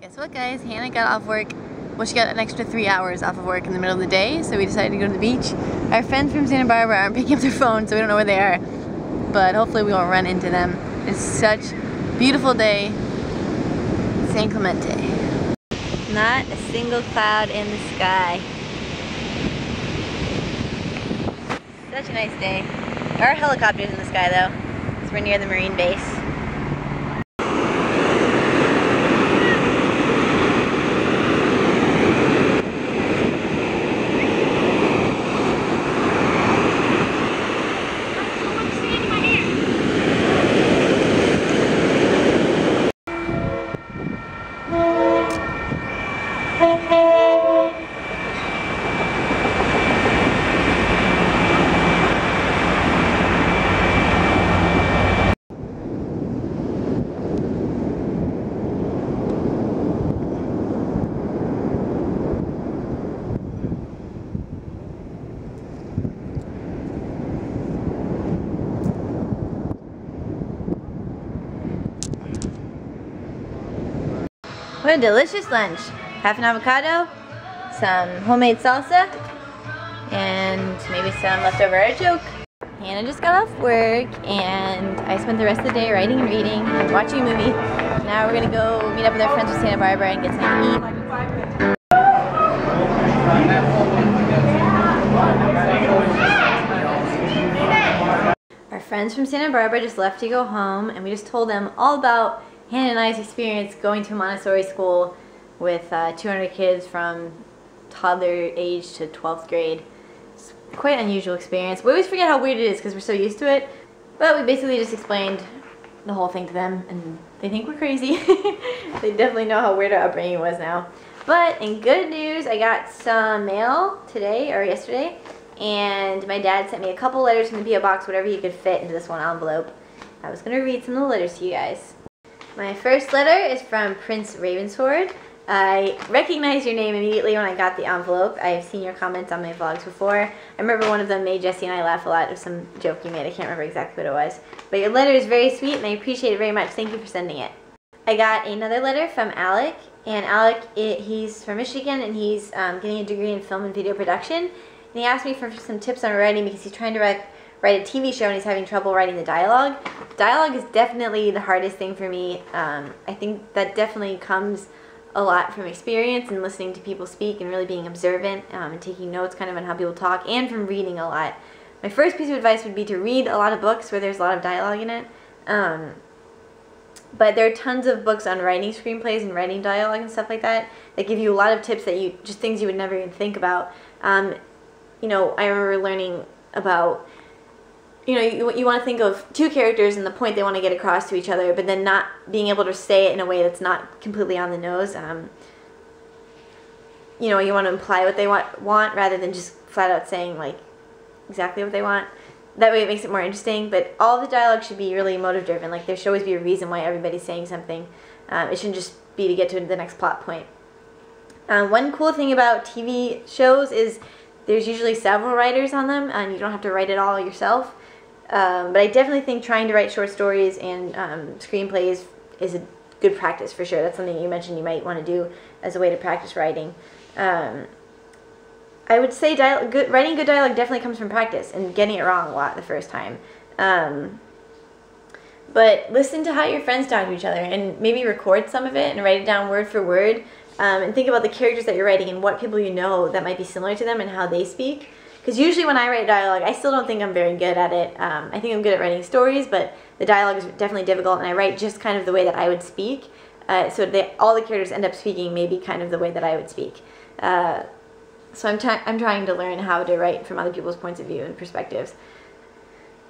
Guess what, guys? Hannah got off work. Well, she got an extra 3 hours off of work in the middle of the day, so we decided to go to the beach. Our friends from Santa Barbara aren't picking up their phones, so we don't know where they are. But hopefully we won't run into them. It's such a beautiful day. San Clemente. Not a single cloud in the sky. Such a nice day. There are helicopters in the sky though, because we're near the Marine base. What a delicious lunch. Half an avocado, some homemade salsa, and maybe some leftover artichoke. Hannah just got off work, and I spent the rest of the day writing and reading and watching a movie. Now we're gonna go meet up with our friends from Santa Barbara and get something to eat. Our friends from Santa Barbara just left to go home, and we just told them all about Hannah and I's experience going to a Montessori school with 200 kids from toddler age to 12th grade. It's quite an unusual experience. We always forget how weird it is because we're so used to it, but we basically just explained the whole thing to them, and they think we're crazy. They definitely know how weird our upbringing was now. But in good news, I got some mail today or yesterday, and my dad sent me a couple letters from the P.O. box, whatever he could fit into this one envelope. I was going to read some of the letters to you guys. My first letter is from Prince Ravensword. I recognized your name immediately when I got the envelope. I've seen your comments on my vlogs before. I remember one of them made Jesse and I laugh a lot. It was some joke you made. I can't remember exactly what it was. But your letter is very sweet and I appreciate it very much. Thank you for sending it. I got another letter from Alec. And Alec, he's from Michigan and he's getting a degree in film and video production. And he asked me for some tips on writing because he's trying to write a TV show and he's having trouble writing the dialogue. Dialogue is definitely the hardest thing for me. I think that definitely comes a lot from experience and listening to people speak and really being observant and taking notes kind of on how people talk, and from reading a lot. My first piece of advice would be to read a lot of books where there's a lot of dialogue in it. But there are tons of books on writing screenplays and writing dialogue and stuff like that that give you a lot of tips that just things you would never even think about. You know, I remember learning about, you know, you want to think of two characters and the point they want to get across to each other, but then not being able to say it in a way that's not completely on the nose. You know, you want to imply what they want rather than just flat out saying, like, exactly what they want. That way it makes it more interesting, but all the dialogue should be really emotive driven. Like, there should always be a reason why everybody's saying something. It shouldn't just be to get to the next plot point. One cool thing about TV shows is there's usually several writers on them, and you don't have to write it all yourself. But I definitely think trying to write short stories and screenplays is a good practice for sure. That's something you mentioned you might want to do as a way to practice writing. I would say writing good dialogue definitely comes from practice and getting it wrong a lot the first time. But listen to how your friends talk to each other and maybe record some of it and write it down word for word. And think about the characters that you're writing and what people you know that might be similar to them and how they speak. Because usually when I write dialogue, I still don't think I'm very good at it. I think I'm good at writing stories, but the dialogue is definitely difficult, and I write just kind of the way that I would speak. So all the characters end up speaking maybe kind of the way that I would speak. So I'm trying to learn how to write from other people's points of view and perspectives.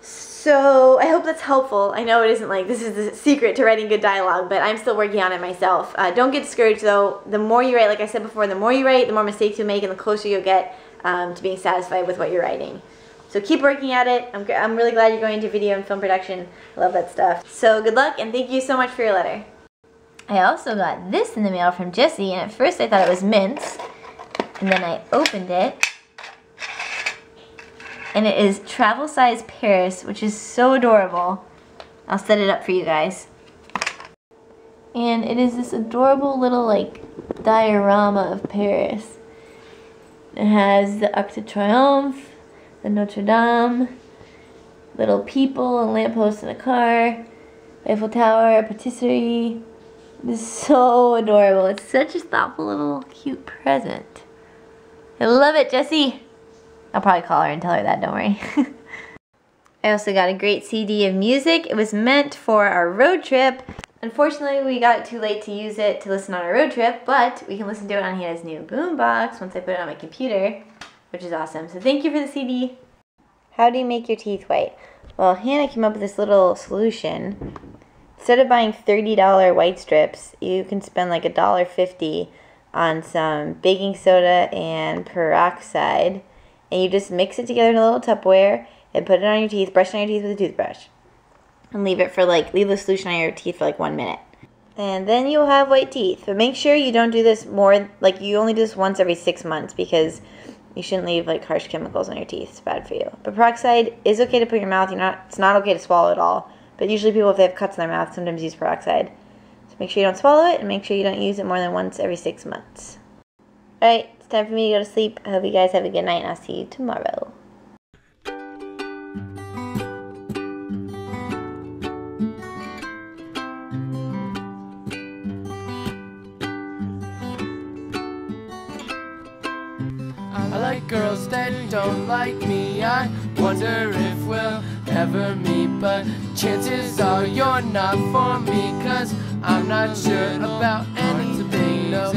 So I hope that's helpful. I know it isn't like this is the secret to writing good dialogue, but I'm still working on it myself. Don't get discouraged though. The more you write, like I said before, the more you write, the more mistakes you make, and the closer you'll get to being satisfied with what you're writing. So keep working at it. I'm really glad you're going into video and film production. I love that stuff. So good luck, and thank you so much for your letter. I also got this in the mail from Jesse, and at first I thought it was mints, and then I opened it, and it is travel size Paris, which is so adorable. I'll set it up for you guys. And it is this adorable little like diorama of Paris. It has the Arc de Triomphe, the Notre Dame, little people, a lamppost and a car, Eiffel Tower, a patisserie. It is so adorable. It's such a thoughtful little cute present. I love it, Jessie. I'll probably call her and tell her that, don't worry. I also got a great CD of music. It was meant for our road trip. Unfortunately, we got too late to use it to listen on our road trip, but we can listen to it on Hannah's new boombox once I put it on my computer, which is awesome. So thank you for the CD. How do you make your teeth white? Well, Hannah came up with this little solution. Instead of buying $30 white strips, you can spend like $1.50 on some baking soda and peroxide, and you just mix it together in a little Tupperware and put it on your teeth, brush it on your teeth with a toothbrush, and leave the solution on your teeth for like 1 minute. And then you'll have white teeth. But make sure you don't do this you only do this once every 6 months, because you shouldn't leave like harsh chemicals on your teeth. It's bad for you. But peroxide is okay to put in your mouth. It's not okay to swallow at all. But usually people, if they have cuts in their mouth, sometimes use peroxide. So make sure you don't swallow it, and make sure you don't use it more than once every 6 months. Alright, it's time for me to go to sleep. I hope you guys have a good night, and I'll see you tomorrow. I like girls that don't like me. I wonder if we'll ever meet, but chances are you're not for me, 'cause I'm not sure about anything, no.